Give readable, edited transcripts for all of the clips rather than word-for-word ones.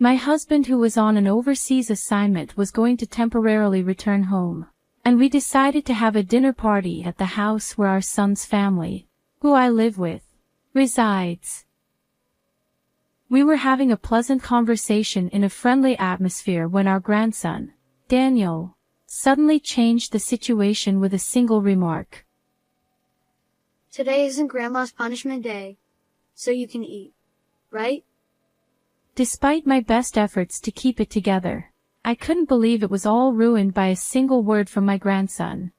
My husband, who was on an overseas assignment, was going to temporarily return home, and we decided to have a dinner party at the house where our son's family, who I live with, resides. We were having a pleasant conversation in a friendly atmosphere when our grandson, Daniel, suddenly changed the situation with a single remark. Today isn't Grandma's punishment day, so you can eat, right? Despite my best efforts to keep it together, I couldn't believe it was all ruined by a single word from my grandson.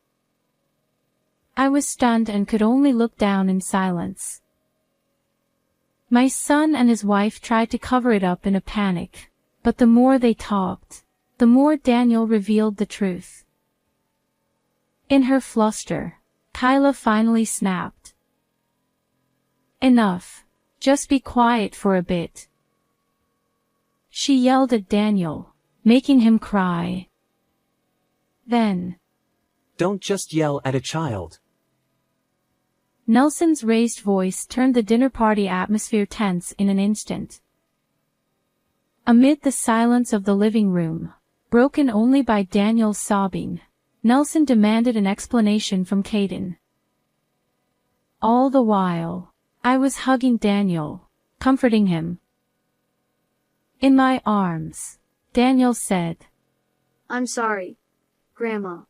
I was stunned and could only look down in silence. My son and his wife tried to cover it up in a panic, but the more they talked, the more Daniel revealed the truth. In her fluster, Kyla finally snapped. "Enough. Just be quiet for a bit." She yelled at Daniel, making him cry. Then, "Don't just yell at a child." Nelson's raised voice turned the dinner party atmosphere tense in an instant. Amid the silence of the living room, broken only by Daniel's sobbing, Nelson demanded an explanation from Caden. All the while, I was hugging Daniel, comforting him. In my arms, Daniel said, "I'm sorry, Grandma.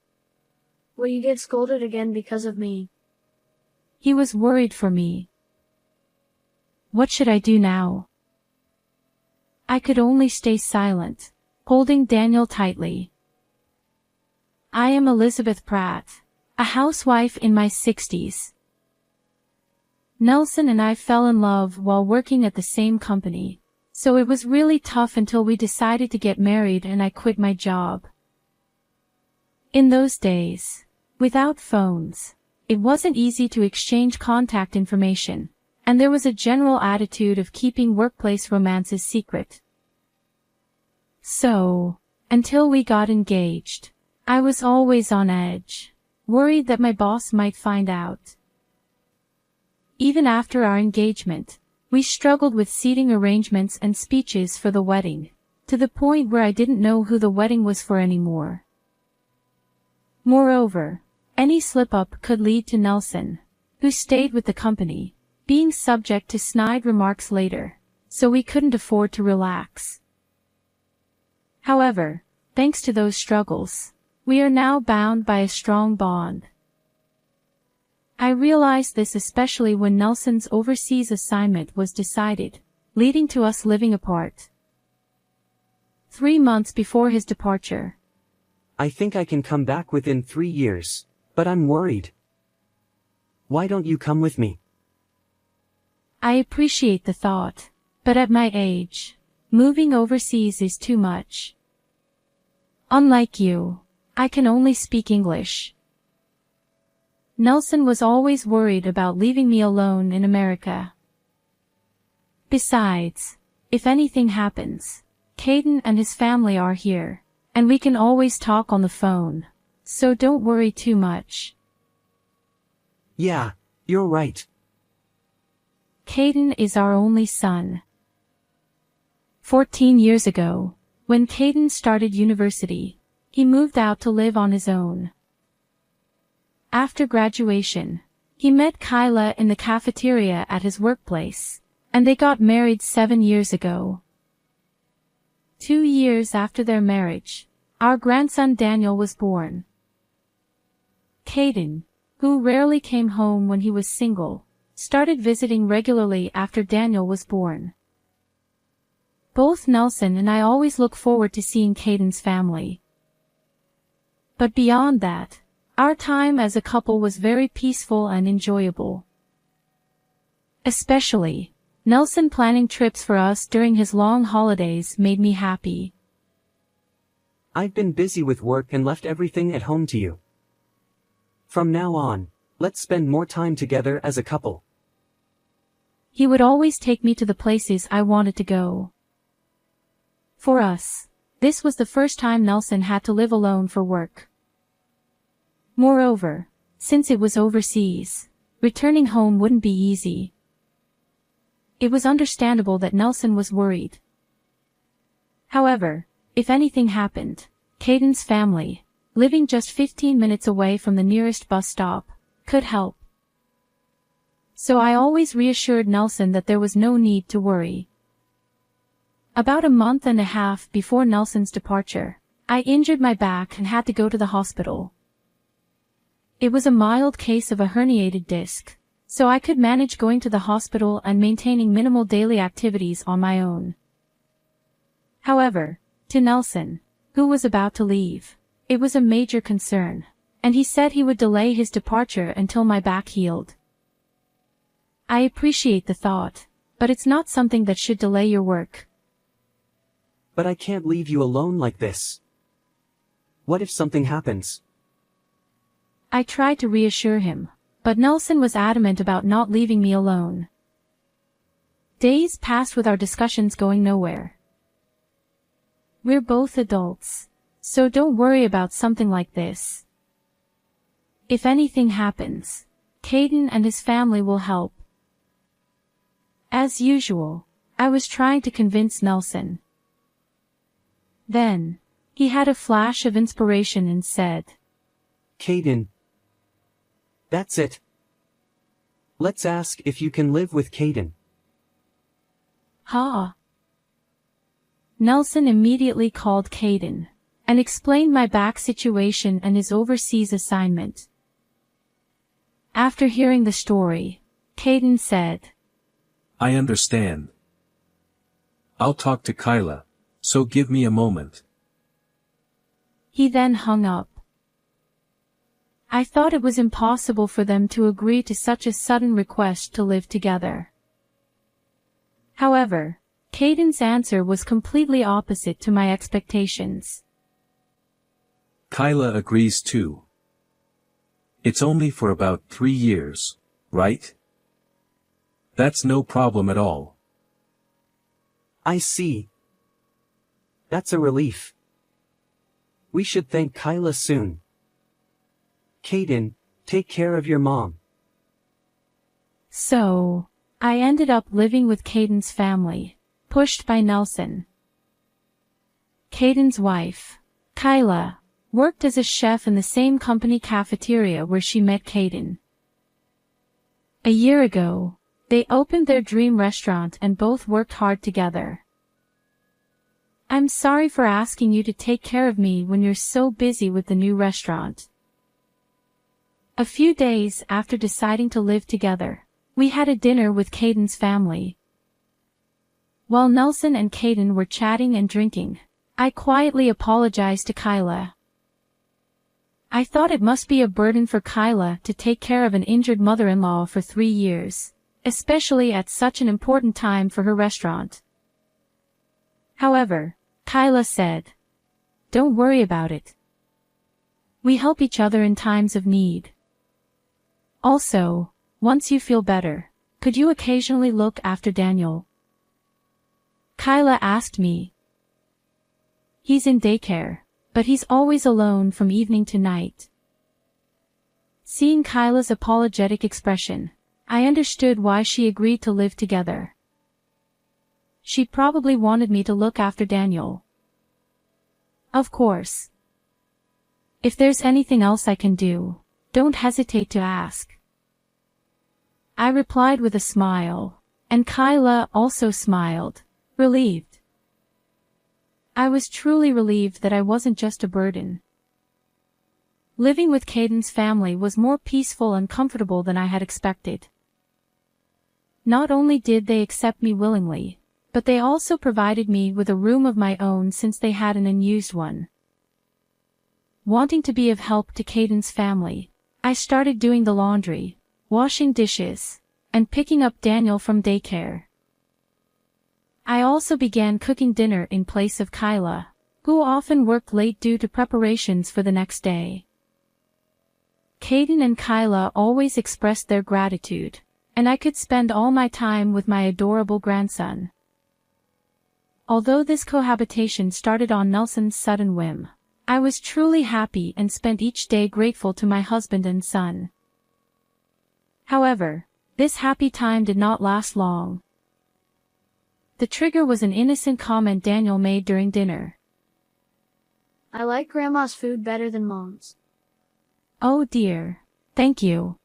Will you get scolded again because of me?" He was worried for me. What should I do now? I could only stay silent, holding Daniel tightly. I am Elizabeth Pratt, a housewife in my 60s. Nelson and I fell in love while working at the same company, so it was really tough until we decided to get married and I quit my job. In those days, without phones, it wasn't easy to exchange contact information, and there was a general attitude of keeping workplace romances secret. So, until we got engaged, I was always on edge, worried that my boss might find out. Even after our engagement, we struggled with seating arrangements and speeches for the wedding, to the point where I didn't know who the wedding was for anymore. Moreover, any slip-up could lead to Nelson, who stayed with the company, being subject to snide remarks later, so we couldn't afford to relax. However, thanks to those struggles, we are now bound by a strong bond. I realized this especially when Nelson's overseas assignment was decided, leading to us living apart. 3 months before his departure. "I think I can come back within 3 years, but I'm worried. Why don't you come with me?" I appreciate the thought, but at my age, moving overseas is too much. Unlike you, I can only speak English. Nelson was always worried about leaving me alone in America. Besides, if anything happens, Caden and his family are here, and we can always talk on the phone, so don't worry too much. Yeah, you're right. Caden is our only son. 14 years ago, when Caden started university, he moved out to live on his own. After graduation, he met Kyla in the cafeteria at his workplace, and they got married 7 years ago. 2 years after their marriage, our grandson Daniel was born. Caden, who rarely came home when he was single, started visiting regularly after Daniel was born. Both Nelson and I always look forward to seeing Caden's family. But beyond that, our time as a couple was very peaceful and enjoyable. Especially, Nelson planning trips for us during his long holidays made me happy. I've been busy with work and left everything at home to you. From now on, let's spend more time together as a couple. He would always take me to the places I wanted to go. For us, this was the first time Nelson had to live alone for work. Moreover, since it was overseas, returning home wouldn't be easy. It was understandable that Nelson was worried. However, if anything happened, Caden's family, living just 15 minutes away from the nearest bus stop, could help. So I always reassured Nelson that there was no need to worry. About a month and a half before Nelson's departure, I injured my back and had to go to the hospital. It was a mild case of a herniated disc, so I could manage going to the hospital and maintaining minimal daily activities on my own. However, to Nelson, who was about to leave, it was a major concern, and he said he would delay his departure until my back healed. I appreciate the thought, but it's not something that should delay your work. But I can't leave you alone like this. What if something happens? I tried to reassure him, but Nelson was adamant about not leaving me alone. Days passed with our discussions going nowhere. We're both adults, so don't worry about something like this. If anything happens, Caden and his family will help. As usual, I was trying to convince Nelson. Then, he had a flash of inspiration and said, Caden, that's it. Let's ask if you can live with Caden. Ha! Nelson immediately called Caden and explained my back situation and his overseas assignment. After hearing the story, Caden said, I understand. I'll talk to Kyla, so give me a moment. He then hung up. I thought it was impossible for them to agree to such a sudden request to live together. However, Caden's answer was completely opposite to my expectations. Kyla agrees too. It's only for about 3 years, right? That's no problem at all. I see. That's a relief. We should thank Kyla soon. Caden, take care of your mom. So, I ended up living with Caden's family, pushed by Nelson. Caden's wife, Kyla, worked as a chef in the same company cafeteria where she met Caden. A year ago, they opened their dream restaurant and both worked hard together. I'm sorry for asking you to take care of me when you're so busy with the new restaurant. A few days after deciding to live together, we had a dinner with Caden's family. While Nelson and Caden were chatting and drinking, I quietly apologized to Kyla. I thought it must be a burden for Kyla to take care of an injured mother-in-law for 3 years, especially at such an important time for her restaurant. However, Kyla said, "Don't worry about it. We help each other in times of need. Also, once you feel better, could you occasionally look after Daniel?" Kyla asked me. He's in daycare, but he's always alone from evening to night. Seeing Kyla's apologetic expression, I understood why she agreed to live together. She probably wanted me to look after Daniel. Of course. If there's anything else I can do, don't hesitate to ask. I replied with a smile, and Kyla also smiled, relieved. I was truly relieved that I wasn't just a burden. Living with Caden's family was more peaceful and comfortable than I had expected. Not only did they accept me willingly, but they also provided me with a room of my own since they had an unused one. Wanting to be of help to Caden's family, I started doing the laundry, washing dishes, and picking up Daniel from daycare. I also began cooking dinner in place of Kyla, who often worked late due to preparations for the next day. Caden and Kyla always expressed their gratitude, and I could spend all my time with my adorable grandson. Although this cohabitation started on Nelson's sudden whim, I was truly happy and spent each day grateful to my husband and son. However, this happy time did not last long. The trigger was an innocent comment Daniel made during dinner. I like Grandma's food better than Mom's. Oh dear. Thank you.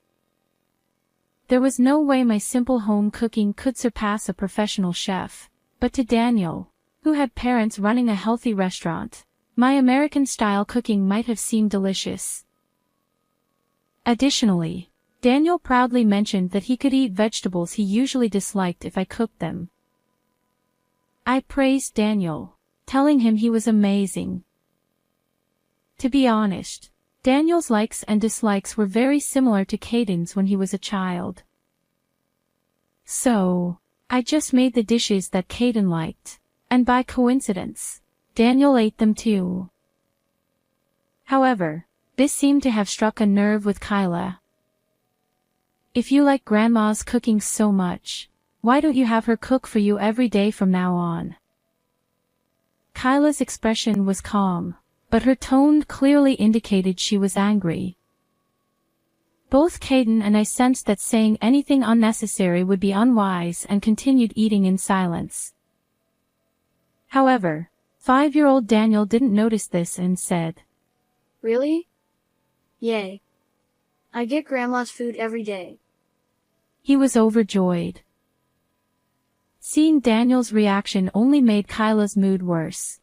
There was no way my simple home cooking could surpass a professional chef, but to Daniel, who had parents running a healthy restaurant, my American-style cooking might have seemed delicious. Additionally, Daniel proudly mentioned that he could eat vegetables he usually disliked if I cooked them. I praised Daniel, telling him he was amazing. To be honest, Daniel's likes and dislikes were very similar to Caden's when he was a child. So, I just made the dishes that Caden liked, and by coincidence, Daniel ate them too. However, this seemed to have struck a nerve with Kyla. If you like Grandma's cooking so much, why don't you have her cook for you every day from now on? Kyla's expression was calm, but her tone clearly indicated she was angry. Both Caden and I sensed that saying anything unnecessary would be unwise and continued eating in silence. However, 5-year-old Daniel didn't notice this and said, Really? Yay. I get Grandma's food every day. He was overjoyed. Seeing Daniel's reaction only made Kyla's mood worse.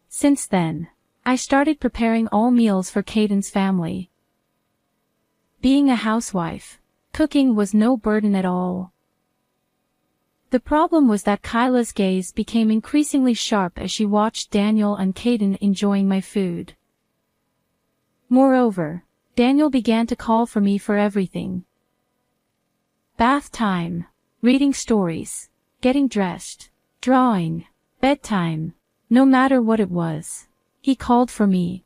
Since then, I started preparing all meals for Caden's family. Being a housewife, cooking was no burden at all. The problem was that Kyla's gaze became increasingly sharp as she watched Daniel and Caden enjoying my food. Moreover, Daniel began to call for me for everything. Bath time, reading stories, getting dressed, drawing, bedtime, no matter what it was, he called for me.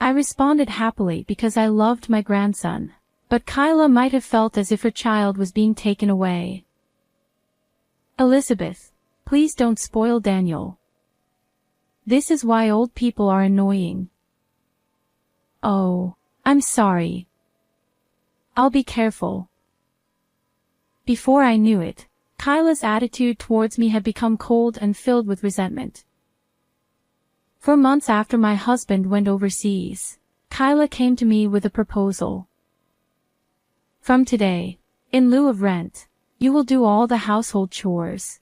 I responded happily because I loved my grandson, but Kyla might have felt as if her child was being taken away. Elizabeth, please don't spoil Daniel. This is why old people are annoying. Oh, I'm sorry. I'll be careful. Before I knew it, Kyla's attitude towards me had become cold and filled with resentment. For months after my husband went overseas, Kyla came to me with a proposal. From today, in lieu of rent, you will do all the household chores.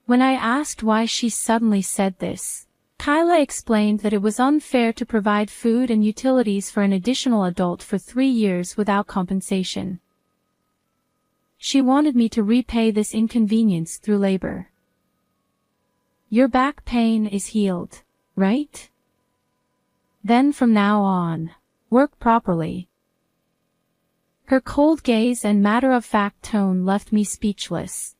When I asked why she suddenly said this, Kyla explained that it was unfair to provide food and utilities for an additional adult for 3 years without compensation. She wanted me to repay this inconvenience through labor. Your back pain is healed, right? Then from now on, work properly. Her cold gaze and matter-of-fact tone left me speechless.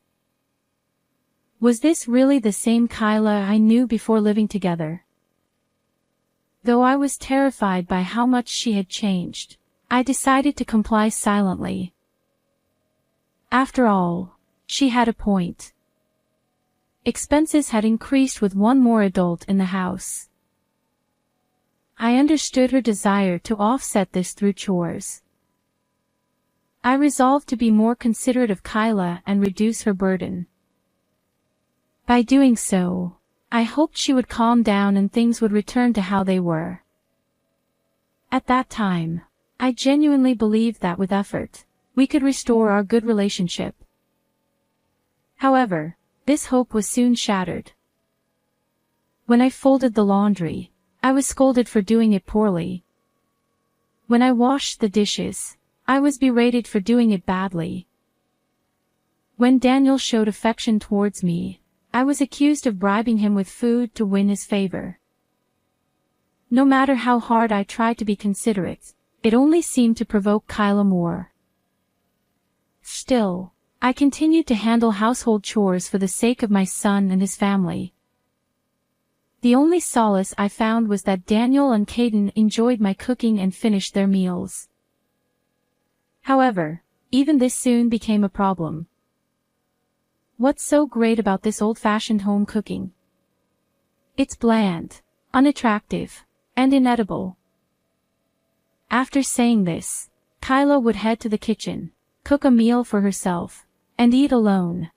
Was this really the same Kyla I knew before living together? Though I was terrified by how much she had changed, I decided to comply silently. After all, she had a point. Expenses had increased with one more adult in the house. I understood her desire to offset this through chores. I resolved to be more considerate of Kyla and reduce her burden. By doing so, I hoped she would calm down and things would return to how they were. At that time, I genuinely believed that with effort, we could restore our good relationship. However, this hope was soon shattered. When I folded the laundry, I was scolded for doing it poorly. When I washed the dishes, I was berated for doing it badly. When Daniel showed affection towards me, I was accused of bribing him with food to win his favor. No matter how hard I tried to be considerate, it only seemed to provoke Kyla more. Still, I continued to handle household chores for the sake of my son and his family. The only solace I found was that Daniel and Caden enjoyed my cooking and finished their meals. However, even this soon became a problem. What's so great about this old-fashioned home cooking? It's bland, unattractive, and inedible. After saying this, Kyla would head to the kitchen, cook a meal for herself, and eat alone.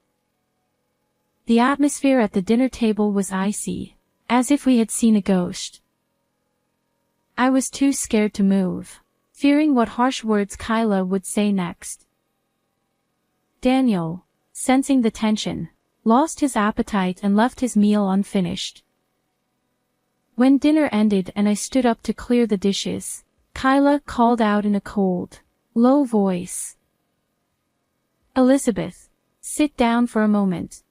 The atmosphere at the dinner table was icy, as if we had seen a ghost. I was too scared to move, fearing what harsh words Kyla would say next. Daniel, sensing the tension, lost his appetite and left his meal unfinished. When dinner ended and I stood up to clear the dishes, Kyla called out in a cold, low voice. "Elizabeth, sit down for a moment."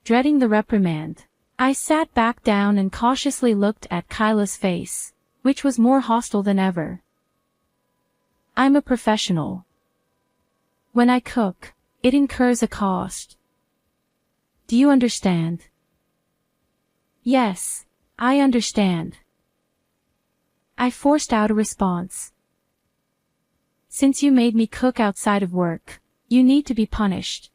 Dreading the reprimand, I sat back down and cautiously looked at Kyla's face, which was more hostile than ever. "I'm a professional. When I cook, it incurs a cost. Do you understand?" "Yes, I understand." I forced out a response. "Since you made me cook outside of work, you need to be punished."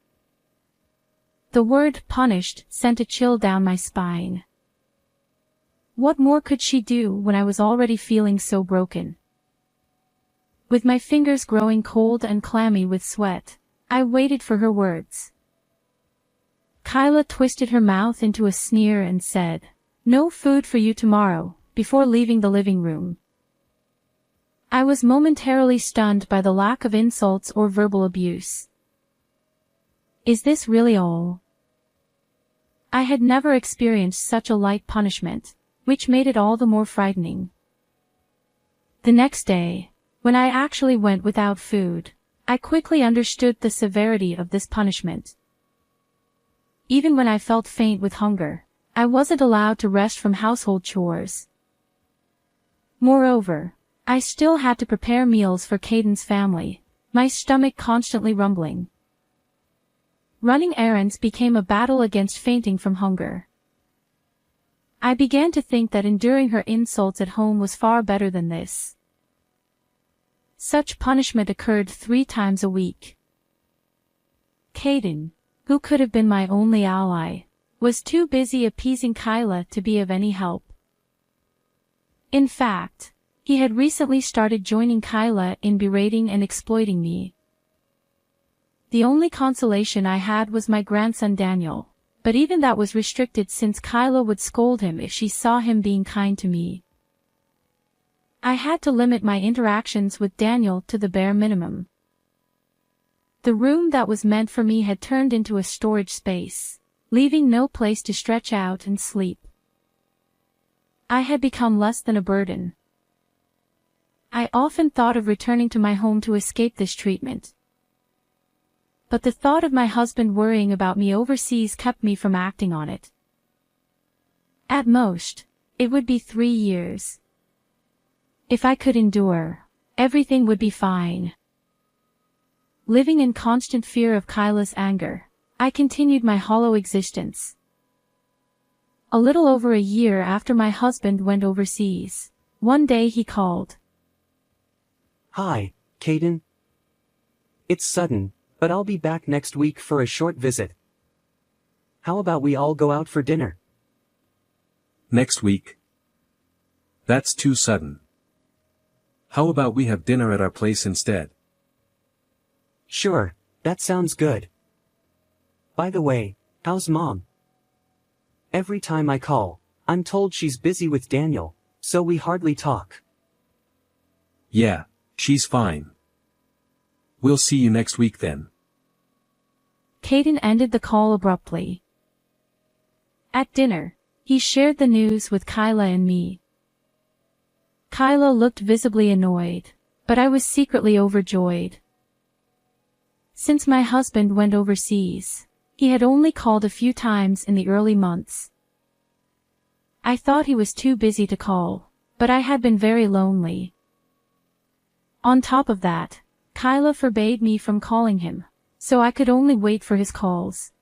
The word punished sent a chill down my spine. What more could she do when I was already feeling so broken? With my fingers growing cold and clammy with sweat, I waited for her words. Kyla twisted her mouth into a sneer and said, "No food for you tomorrow," before leaving the living room. I was momentarily stunned by the lack of insults or verbal abuse. Is this really all? I had never experienced such a light punishment, which made it all the more frightening. The next day, when I actually went without food, I quickly understood the severity of this punishment. Even when I felt faint with hunger, I wasn't allowed to rest from household chores. Moreover, I still had to prepare meals for Caden's family, my stomach constantly rumbling. Running errands became a battle against fainting from hunger. I began to think that enduring her insults at home was far better than this. Such punishment occurred 3 times a week. Caden, who could have been my only ally, was too busy appeasing Kyla to be of any help. In fact, he had recently started joining Kyla in berating and exploiting me. The only consolation I had was my grandson Daniel, but even that was restricted since Kyla would scold him if she saw him being kind to me. I had to limit my interactions with Daniel to the bare minimum. The room that was meant for me had turned into a storage space, leaving no place to stretch out and sleep. I had become less than a burden. I often thought of returning to my home to escape this treatment. But the thought of my husband worrying about me overseas kept me from acting on it. At most, it would be 3 years. If I could endure, everything would be fine. Living in constant fear of Kyla's anger, I continued my hollow existence. A little over a year after my husband went overseas, one day he called. "Hi, Caden. It's sudden, but I'll be back next week for a short visit. How about we all go out for dinner?" Next week? That's too sudden. How about we have dinner at our place instead? "Sure, that sounds good. By the way, how's Mom? Every time I call, I'm told she's busy with Daniel, so we hardly talk." Yeah, she's fine. We'll see you next week then. Caden ended the call abruptly. At dinner, he shared the news with Kyla and me. Kyla looked visibly annoyed, but I was secretly overjoyed. Since my husband went overseas, he had only called a few times in the early months. I thought he was too busy to call, but I had been very lonely. On top of that, Kyla forbade me from calling him, so I could only wait for his calls.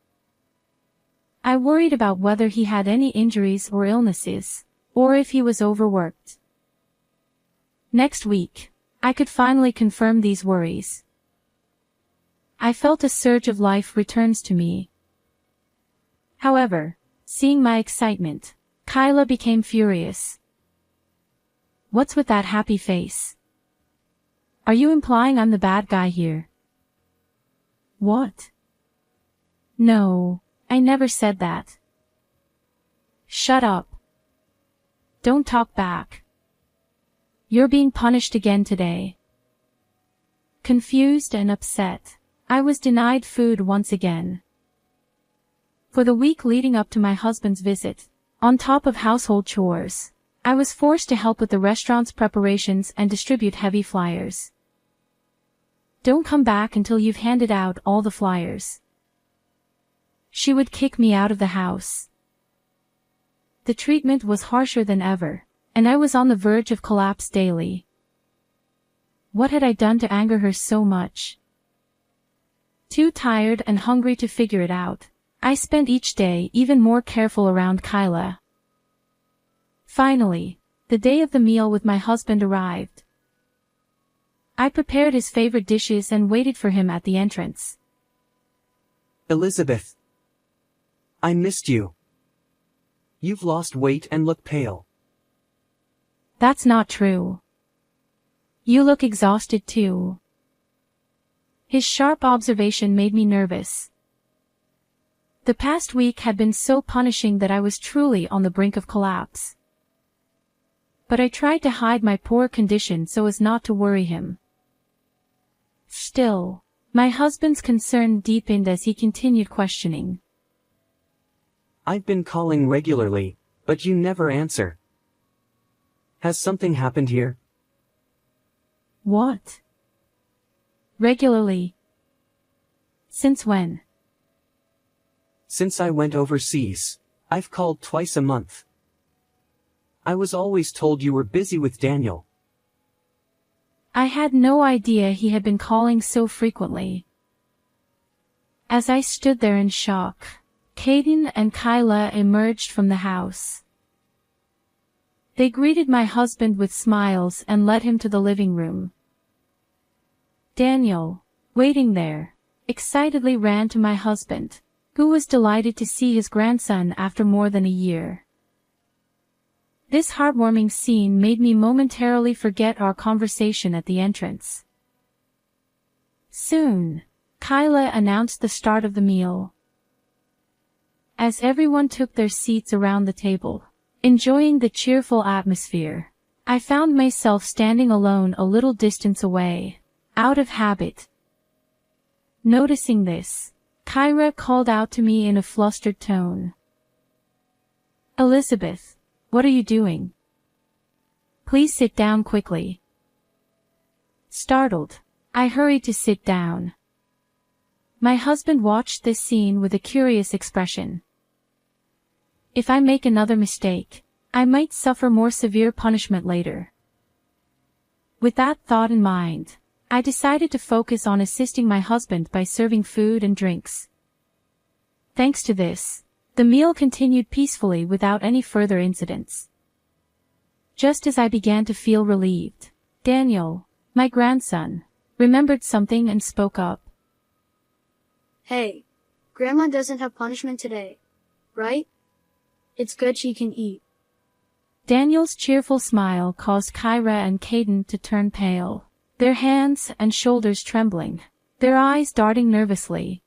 I worried about whether he had any injuries or illnesses, or if he was overworked. Next week, I could finally confirm these worries. I felt a surge of life returns to me. However, seeing my excitement, Kyla became furious. "What's with that happy face? Are you implying I'm the bad guy here?" What? No, I never said that. Shut up. Don't talk back. You're being punished again today. Confused and upset, I was denied food once again. For the week leading up to my husband's visit, on top of household chores, I was forced to help with the restaurant's preparations and distribute heavy flyers. Don't come back until you've handed out all the flyers. She would kick me out of the house. The treatment was harsher than ever, and I was on the verge of collapse daily. What had I done to anger her so much? Too tired and hungry to figure it out, I spent each day even more careful around Kyla. Finally, the day of the meal with my husband arrived. I prepared his favorite dishes and waited for him at the entrance. Elizabeth. I missed you. You've lost weight and look pale. That's not true. You look exhausted too. His sharp observation made me nervous. The past week had been so punishing that I was truly on the brink of collapse. But I tried to hide my poor condition so as not to worry him. Still, my husband's concern deepened as he continued questioning. I've been calling regularly, but you never answer. Has something happened here? What? Regularly? Since when? Since I went overseas, I've called twice a month. I was always told you were busy with Daniel. I had no idea he had been calling so frequently. As I stood there in shock, Caden and Kyla emerged from the house. They greeted my husband with smiles and led him to the living room. Daniel, waiting there, excitedly ran to my husband, who was delighted to see his grandson after more than a year. This heartwarming scene made me momentarily forget our conversation at the entrance. Soon, Kyla announced the start of the meal. As everyone took their seats around the table, enjoying the cheerful atmosphere, I found myself standing alone a little distance away, out of habit. Noticing this, Kyra called out to me in a flustered tone. Elizabeth, what are you doing? Please sit down quickly. Startled, I hurried to sit down. My husband watched this scene with a curious expression. If I make another mistake, I might suffer more severe punishment later. With that thought in mind, I decided to focus on assisting my husband by serving food and drinks. Thanks to this, the meal continued peacefully without any further incidents. Just as I began to feel relieved, Daniel, my grandson, remembered something and spoke up. Hey, Grandma doesn't have punishment today, right? It's good she can eat. Daniel's cheerful smile caused Kyra and Caden to turn pale, their hands and shoulders trembling, their eyes darting nervously.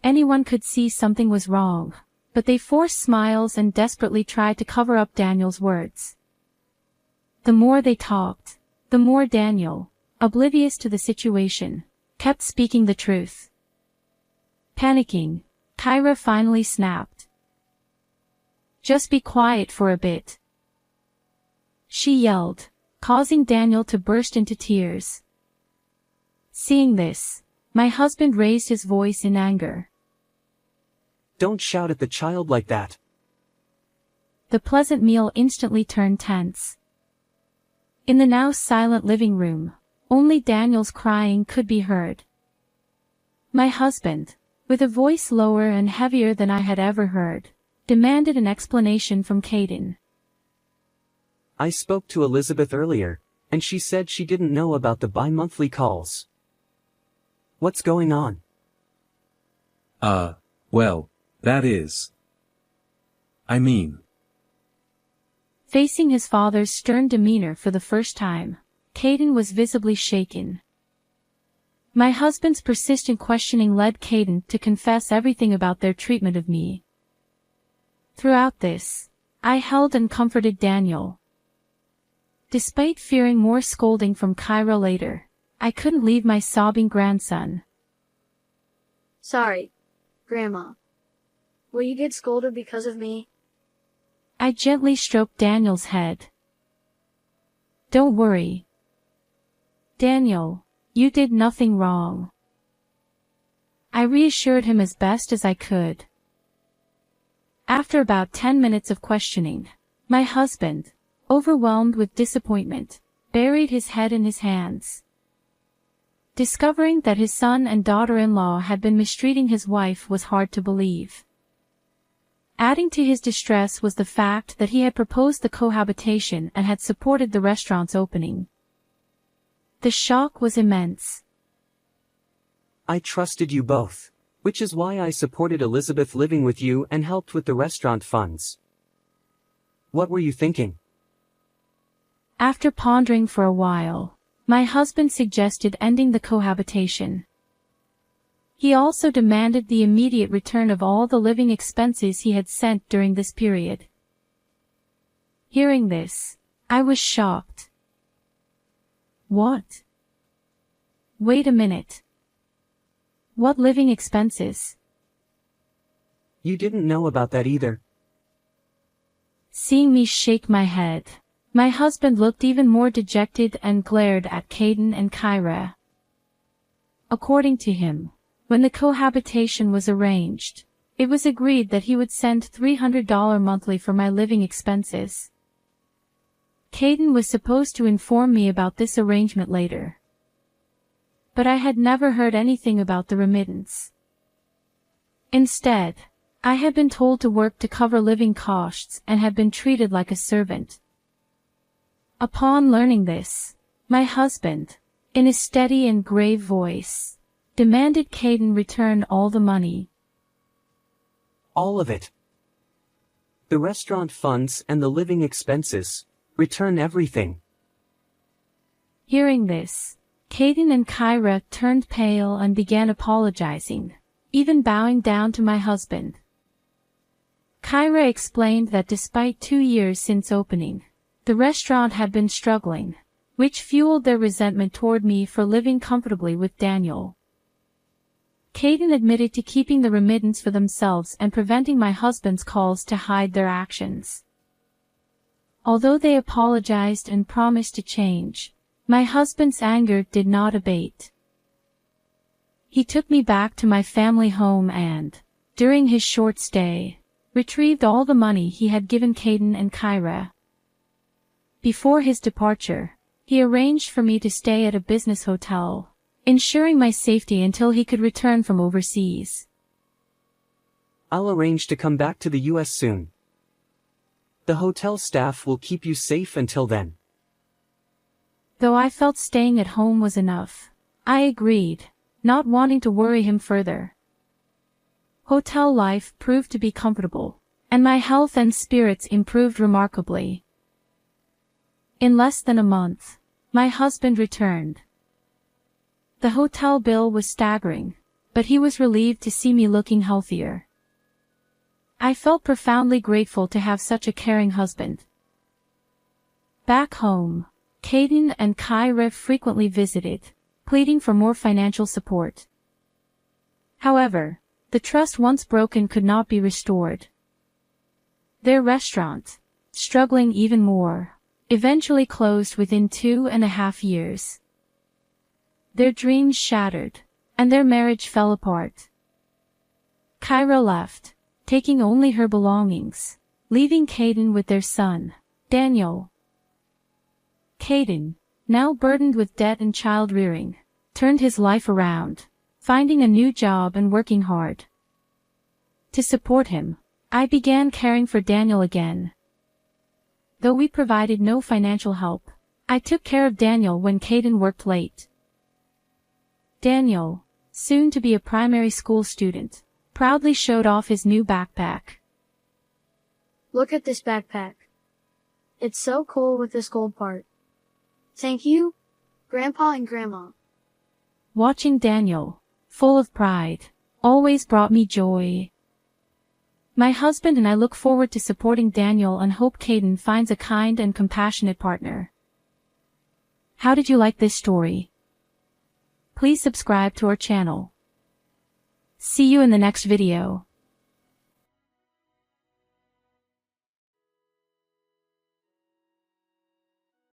Anyone could see something was wrong, but they forced smiles and desperately tried to cover up Daniel's words. The more they talked, the more Daniel, oblivious to the situation, kept speaking the truth. Panicking, Kyra finally snapped. Just be quiet for a bit. She yelled, causing Daniel to burst into tears. Seeing this, my husband raised his voice in anger. Don't shout at the child like that. The pleasant meal instantly turned tense. In the now silent living room, only Daniel's crying could be heard. My husband, with a voice lower and heavier than I had ever heard, demanded an explanation from Caden. I spoke to Elizabeth earlier, and she said she didn't know about the bi-monthly calls. What's going on? Well, that is. I mean. Facing his father's stern demeanor for the first time, Caden was visibly shaken. My husband's persistent questioning led Caden to confess everything about their treatment of me. Throughout this, I held and comforted Daniel. Despite fearing more scolding from Kyra later, I couldn't leave my sobbing grandson. Sorry, Grandma. Will you get scolded because of me? I gently stroked Daniel's head. Don't worry. Daniel, you did nothing wrong. I reassured him as best as I could. After about 10 minutes of questioning, my husband, overwhelmed with disappointment, buried his head in his hands. Discovering that his son and daughter-in-law had been mistreating his wife was hard to believe. Adding to his distress was the fact that he had proposed the cohabitation and had supported the restaurant's opening. The shock was immense. I trusted you both, which is why I supported Elizabeth living with you and helped with the restaurant funds. What were you thinking? After pondering for a while, my husband suggested ending the cohabitation. He also demanded the immediate return of all the living expenses he had sent during this period. Hearing this, I was shocked. What? Wait a minute. What living expenses? You didn't know about that either. Seeing me shake my head, my husband looked even more dejected and glared at Caden and Kyra. According to him, when the cohabitation was arranged, it was agreed that he would send $300 monthly for my living expenses. Caden was supposed to inform me about this arrangement later. But I had never heard anything about the remittance. Instead, I had been told to work to cover living costs and had been treated like a servant. Upon learning this, my husband, in a steady and grave voice, demanded Caden return all the money. All of it. The restaurant funds and the living expenses. Return everything. Hearing this, Caden and Kyra turned pale and began apologizing, even bowing down to my husband. Kyra explained that despite 2 years since opening, the restaurant had been struggling, which fueled their resentment toward me for living comfortably with Daniel. Caden admitted to keeping the remittance for themselves and preventing my husband's calls to hide their actions. Although they apologized and promised to change, my husband's anger did not abate. He took me back to my family home and, during his short stay, retrieved all the money he had given Caden and Kyra. Before his departure, he arranged for me to stay at a business hotel, ensuring my safety until he could return from overseas. I'll arrange to come back to the US soon. The hotel staff will keep you safe until then. Though I felt staying at home was enough, I agreed, not wanting to worry him further. Hotel life proved to be comfortable, and my health and spirits improved remarkably. In less than a month, my husband returned. The hotel bill was staggering, but he was relieved to see me looking healthier. I felt profoundly grateful to have such a caring husband. Back home, Caden and Kyra frequently visited, pleading for more financial support. However, the trust once broken could not be restored. Their restaurant, struggling even more, eventually closed within 2.5 years. Their dreams shattered, and their marriage fell apart. Kyra left, taking only her belongings, leaving Caden with their son, Daniel. Caden, now burdened with debt and child-rearing, turned his life around, finding a new job and working hard. To support him, I began caring for Daniel again. Though we provided no financial help, I took care of Daniel when Caden worked late. Daniel, soon to be a primary school student, proudly showed off his new backpack. Look at this backpack. It's so cool with this gold part. Thank you, Grandpa and Grandma. Watching Daniel, full of pride, always brought me joy. My husband and I look forward to supporting Daniel and hope Caden finds a kind and compassionate partner. How did you like this story? Please subscribe to our channel. See you in the next video.